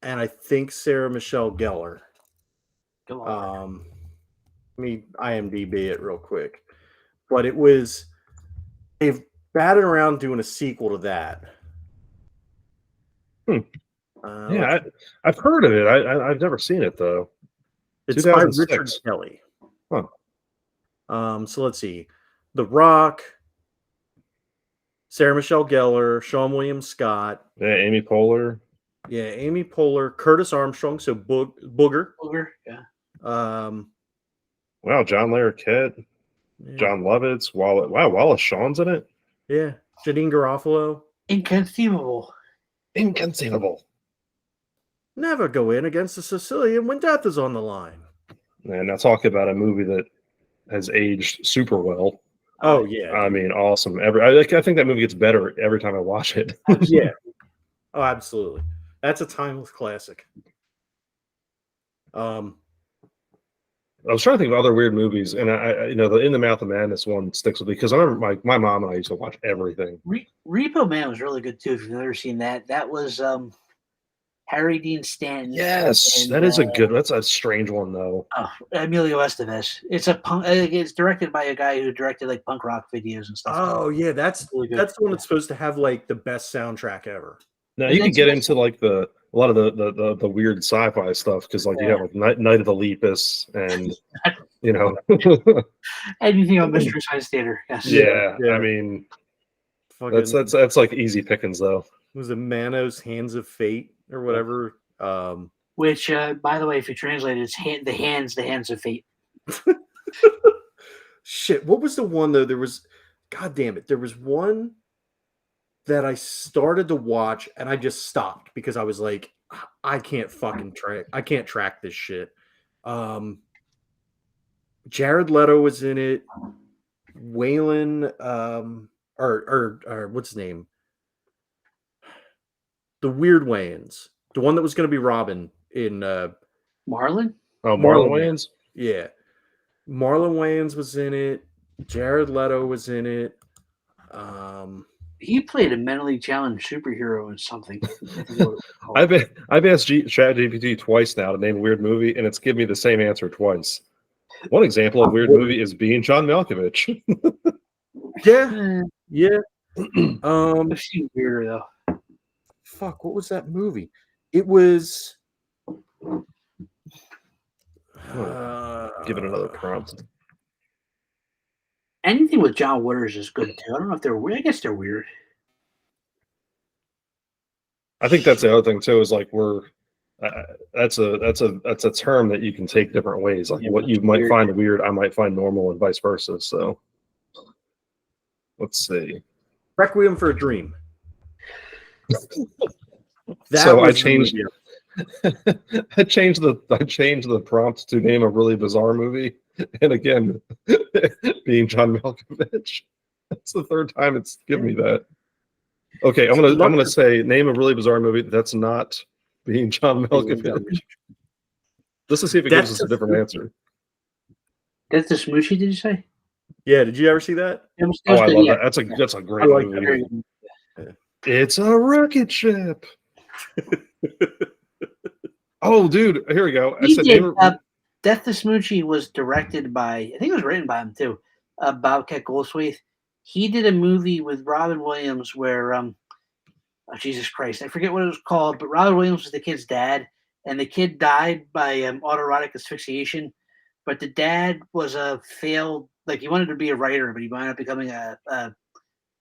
And I think Sarah Michelle Gellar. Let me IMDb it real quick. But they've batted around doing a sequel to that. Yeah, I've heard of it. I've never seen it though. It's by Richard Kelly. Huh. So let's see. The Rock, Sarah Michelle Gellar, Sean William Scott. Yeah, Amy Poehler. Yeah, Amy Poehler, Curtis Armstrong, so Booger. Booger, yeah. Wow, John Larroquette, John Lovitz, Wallace Shawn's in it. Yeah, Janine Garofalo. Inconceivable. Never go in against a Sicilian when death is on the line. And now talk about a movie that has aged super well. Oh yeah, awesome. I think that movie gets better every time I watch it. Yeah. Oh, absolutely. That's a timeless classic. I was trying to think of other weird movies, and I the In the Mouth of Madness one sticks with me because I remember my mom and I used to watch everything. Repo Man was really good too. If you've never seen that, that was Harry Dean Stanton. Yes, and, that is that's a strange one though. Emilio Estevez. It's directed by a guy who directed like punk rock videos and stuff. Oh yeah, that's the one that's supposed to have like the best soundtrack ever. Now you could get into like a lot of the weird sci-fi stuff because like you have like Night of the Lepus and anything on Mystery Science Theater. Yes. Yeah. I mean that's like easy pickings though. Was it Manos Hands of Fate or whatever? Which, by the way, if you translate it, it's the hands of fate. Shit, what was the one though? There was, God damn it, there was one that I started to watch and I just stopped because I was like, I can't fucking track this shit. Jared Leto was in it. Waylon, or what's his name? The weird Wayans, the one that was going to be Robin in Marlon. Oh, Marlon Wayans. Yeah, Marlon Wayans was in it. Jared Leto was in it. He played a mentally challenged superhero in something. I've asked ChatGPT twice now to name a weird movie, and it's given me the same answer twice. One example of weird movie is Being John Malkovich. Yeah. I've seen weirder though. Fuck, what was that movie? It was. Give it another prompt. Anything with John Waters is good too. I don't know if they're weird. I guess they're weird. I think that's the other thing too. Is like that's a term that you can take different ways. Like what you might find weird, I might find normal, and vice versa. So let's see. Requiem for a Dream. So I changed. I changed the prompt to name a really bizarre movie, and again, Being John Malkovich. That's the third time it's given me that. Okay, I'm gonna say name a really bizarre movie that's not Being John Malkovich. Just to see if it gives us a different answer. That's the Smoochie, did you say? Yeah, did you ever see that? I love that. That's a great movie. It's a rocket ship. Oh, dude, here we go. Death to Smoochie was directed by, I think it was written by him too, Bobcat Goldthwait. He did a movie with Robin Williams where, Jesus Christ, I forget what it was called, but Robin Williams was the kid's dad, and the kid died by autoerotic asphyxiation. But the dad was a failed, like he wanted to be a writer, but he wound up becoming a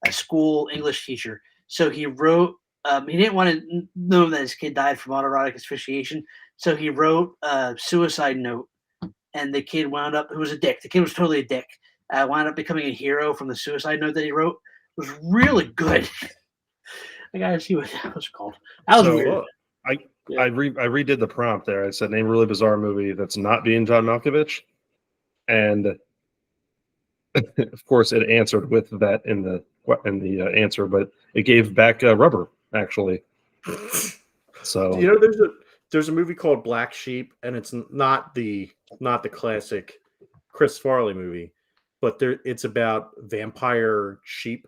school English teacher. So he wrote. He didn't want to know that his kid died from autoerotic asphyxiation, so he wrote a suicide note, and the kid wound up, who was a dick, the kid was totally a dick, wound up becoming a hero from the suicide note that he wrote. It was really good. I gotta see what that was called. That was weird. I redid the prompt there. I said name a really bizarre movie that's not Being John Malkovich, and of course it answered with that in the answer, but it gave back Rubber. Actually, so there's a movie called Black Sheep, and it's not the classic Chris Farley movie, but it's about vampire sheep.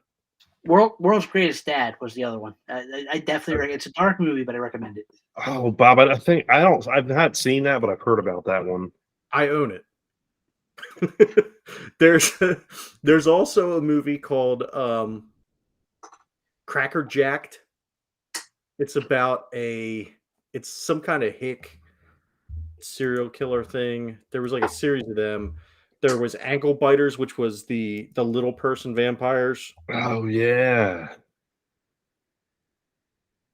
World's Greatest Dad was the other one. I definitely it's a dark movie, but I recommend it. Oh, Bob, I've not seen that, but I've heard about that one. I own it. There's also a movie called Cracker Jacked. It's about it's some kind of hick serial killer thing. There was like a series of them. There was Ankle Biters, which was the little person vampires. Oh yeah.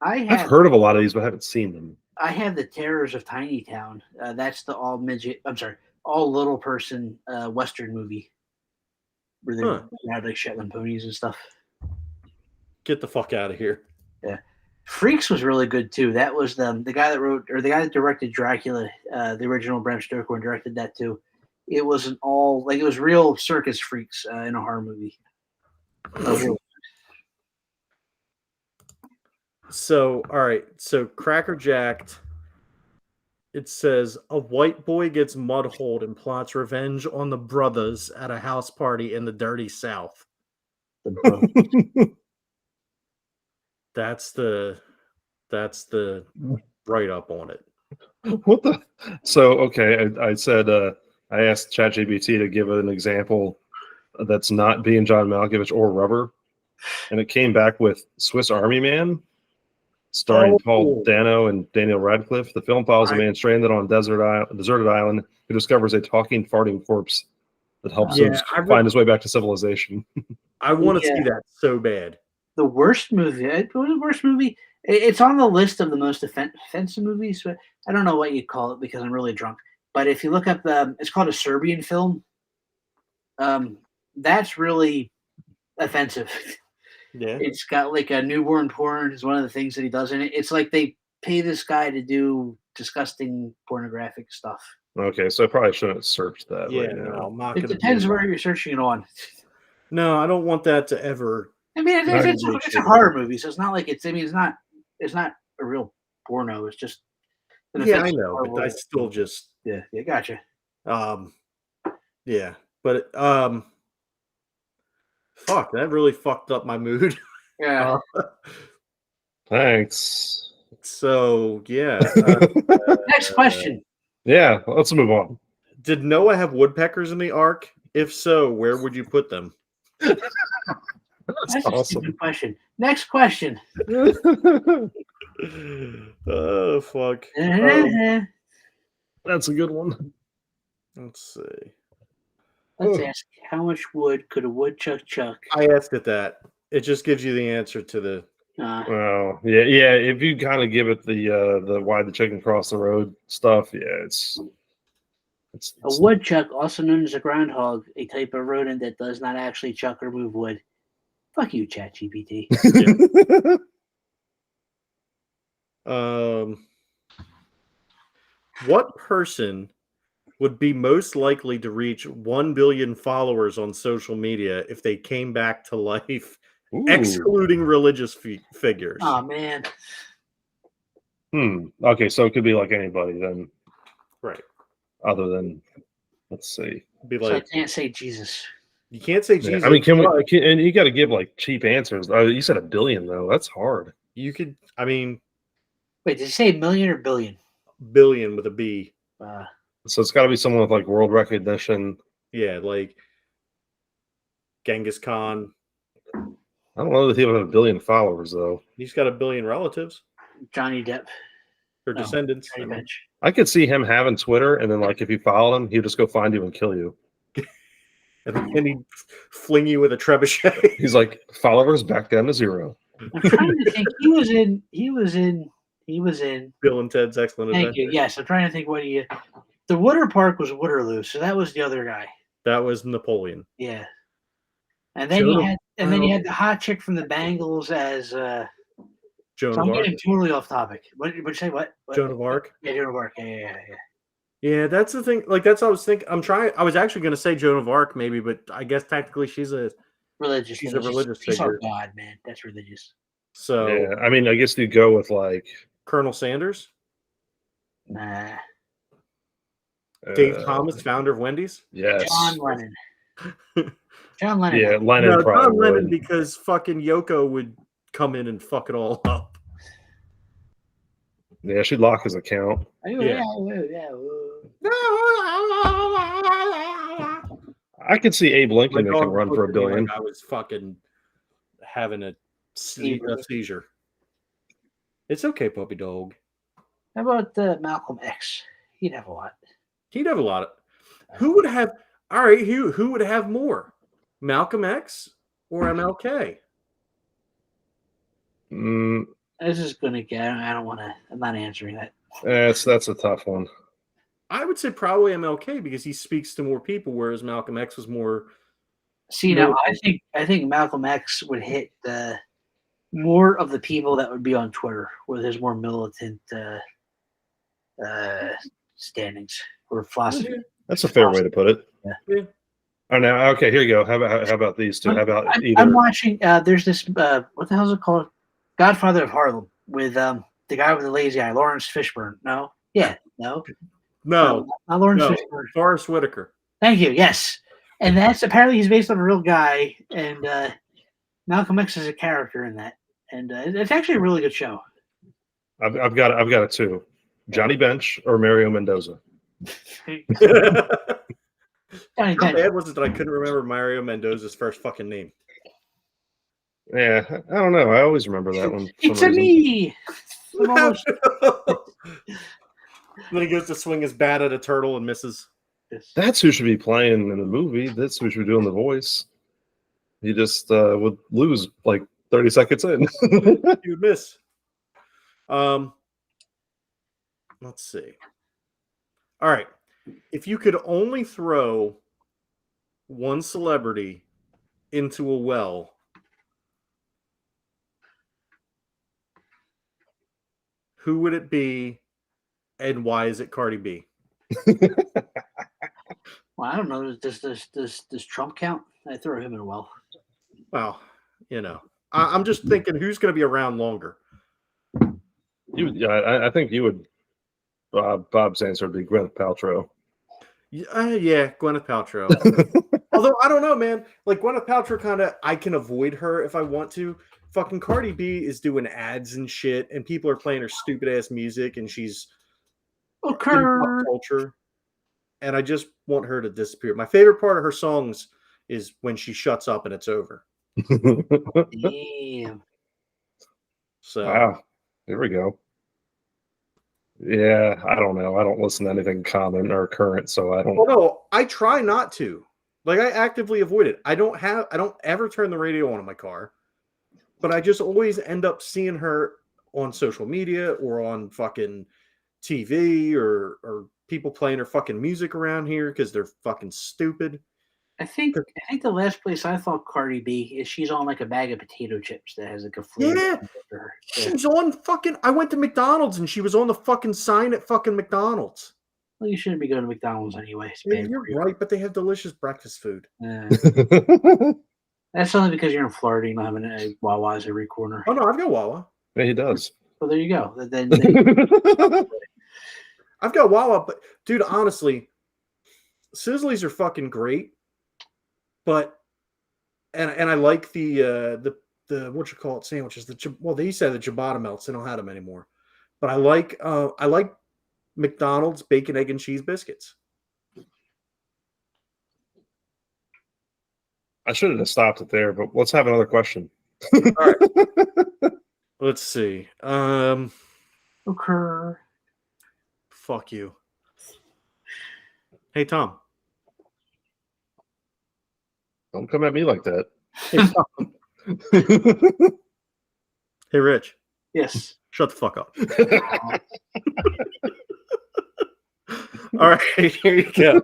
I've heard of a lot of these, but I haven't seen them. I have The Terrors of Tiny Town. That's the all little person Western movie where they had like Shetland ponies and stuff. Get the fuck out of here. Yeah. Freaks was really good too. That was the guy that wrote, or the guy that directed Dracula, the original Bram Stoker one, directed that too. It wasn't all like, it was real circus freaks in a horror movie. So, all right. So Cracker Jacked It says a white boy gets mudholed and plots revenge on the brothers at a house party in the dirty South. That's the write up on it. What the? So okay, I said I asked ChatGPT to give an example that's not being John Malkovich or Rubber, and it came back with Swiss Army Man, starring Paul Dano and Daniel Radcliffe. The film follows a man stranded on a deserted island who discovers a talking, farting corpse that helps him find his way back to civilization. I want to see that so bad. The worst movie. What was the worst movie? It's on the list of the most offensive movies. But I don't know what you call it because I'm really drunk. But if you look up it's called a Serbian film. That's really offensive. Yeah, it's got like a newborn porn is one of the things that he does in it. It's like they pay this guy to do disgusting pornographic stuff. Okay, so I probably shouldn't search that. Yeah, right now. no, I'm not. It depends where you're searching it on. No, I don't want that to ever. I mean, it's a horror movie, so it's not like it's. I mean, it's not a real porno. It's just. Yeah, I know, but I still just. Yeah, gotcha. Yeah, but fuck, that really fucked up my mood. Yeah. Thanks. So yeah. Next question. Yeah, let's move on. Did Noah have woodpeckers in the ark? If so, where would you put them? That's awesome. A stupid question. Next question. Oh fuck. That's a good one. Let's see. Let's ask, how much wood could a woodchuck chuck? I asked it that. It just gives you the answer to the. Well, yeah. If you kind of give it the why the chicken crossed the road stuff, yeah, it's a woodchuck, also known as a groundhog, a type of rodent that does not actually chuck or move wood. Fuck you, ChatGPT. What person would be most likely to reach 1 billion followers on social media if they came back to life, excluding religious figures? Oh, man. Okay, so it could be like anybody then. Right. Other than, let's see. Be like, so I can't say Jesus. You can't say Jesus. I mean, and you got to give like cheap answers. You said 1 billion though. That's hard. You could, I mean. Wait, did you say million or billion? Billion with a B. So it's got to be someone with like world recognition. Yeah, like Genghis Khan. I don't know that he would have 1 billion followers though. He's got 1 billion relatives. Johnny Depp. Or descendants. I could see him having Twitter, and then like if you followed him, he'd just go find you and kill you. And he'd fling you with a trebuchet. He's like, followers back down to 0. I'm trying to think. He was in Bill and Ted's Excellent Adventure. Thank you. Yes, I'm trying to think what he. The Water Park was Waterloo, so that was the other guy. That was Napoleon. Yeah, and then you had the hot chick from the Bangles as. Joan so of I'm Arc. getting totally off topic. What did you say? What? Joan of Arc. Yeah, Joan of Arc. Yeah. Yeah, that's the thing. Like that's what I was thinking. I was actually going to say Joan of Arc, maybe, but I guess technically she's a religious. She's a religious figure. She's our figure. God, man. That's religious. So yeah, I mean, I guess you go with like Colonel Sanders. Nah. Dave Thomas, founder of Wendy's. Yes. John Lennon. John Lennon. Yeah, Lennon. No, probably John Lennon would. because fucking Yoko would come in and fuck it all up. Yeah, she'd lock his account. Yeah. I could see Abe Lincoln that can run for 1 billion. Like I was fucking having a seizure. It's okay, puppy dog. How about Malcolm X? He'd have a lot. He'd have a lot of. Who would have? All right, who would have more, Malcolm X or MLK? This is gonna get. I don't want to. I'm not answering that. That's a tough one. I would say probably MLK because he speaks to more people, whereas Malcolm X was more. See, now I think Malcolm X would hit more of the people that would be on Twitter with his more militant standings or philosophy. That's a fair way to put it. Yeah. Oh, now okay. Here you go. How about these two? How about either? I'm watching. There's this. What the hell is it called? Godfather of Harlem with the guy with the lazy eye, Lawrence Fishburne. No, yeah, No. No. Not Lawrence Fishburne. Forrest Whitaker. Thank you. Yes, and that's apparently he's based on a real guy, and Malcolm X is a character in that, and it's actually a really good show. I've got it too. Johnny Bench or Mario Mendoza. How bad was it that I couldn't remember Mario Mendoza's first fucking name? Yeah, I don't know. I always remember that one. It's a me. Then he goes to swing his bat at a turtle and misses. That's who should be playing in the movie. That's who should be doing the voice. He just would lose like 30 seconds in. He would miss. Let's see. All right. If you could only throw one celebrity into a well, who would it be, and why is it Cardi B? Well, I don't know. Does Trump count? I throw him in a well. Well, I'm just thinking who's going to be around longer. I think you would. Bob's answer would be Gwyneth Paltrow. Yeah, Gwyneth Paltrow. Although I don't know, man. Like Gwyneth Paltrow, I can avoid her if I want to. Fucking Cardi B is doing ads and shit, and people are playing her stupid ass music, and she's in pop culture. And I just want her to disappear. My favorite part of her songs is when she shuts up and it's over. Damn. So wow, here we go. Yeah, I don't know. I don't listen to anything common or current, so I don't. Well, no, I try not to. Like I actively avoid it. I don't ever turn the radio on in my car, but I just always end up seeing her on social media or on fucking TV or people playing her fucking music around here because they're fucking stupid. I think the last place I thought Cardi B is she's on like a bag of potato chips that has like a flavor. Yeah, she's on fucking. I went to McDonald's and she was on the fucking sign at fucking McDonald's. Well, you shouldn't be going to McDonald's anyway. Yeah, you're right, but they have delicious breakfast food. That's only because you're in Florida. You don't have a Wawa's every corner. Oh no, I've got Wawa. Yeah, he does. Well, there you go. Then I've got Wawa, but dude, honestly, Sizzlies are fucking great. But and I like the what you call it sandwiches. They used to have the ciabatta melts. They don't have them anymore. But I like McDonald's bacon, egg, and cheese biscuits. I should have stopped it there, but let's have another question. All right. Let's see. Okay. Fuck you. Hey, Tom. Don't come at me like that. Hey, hey, Rich. Yes. Shut the fuck up. All right, here you go.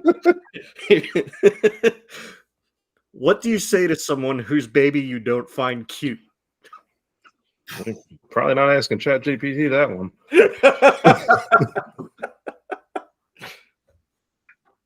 What do you say to someone whose baby you don't find cute? Probably not asking ChatGPT that one.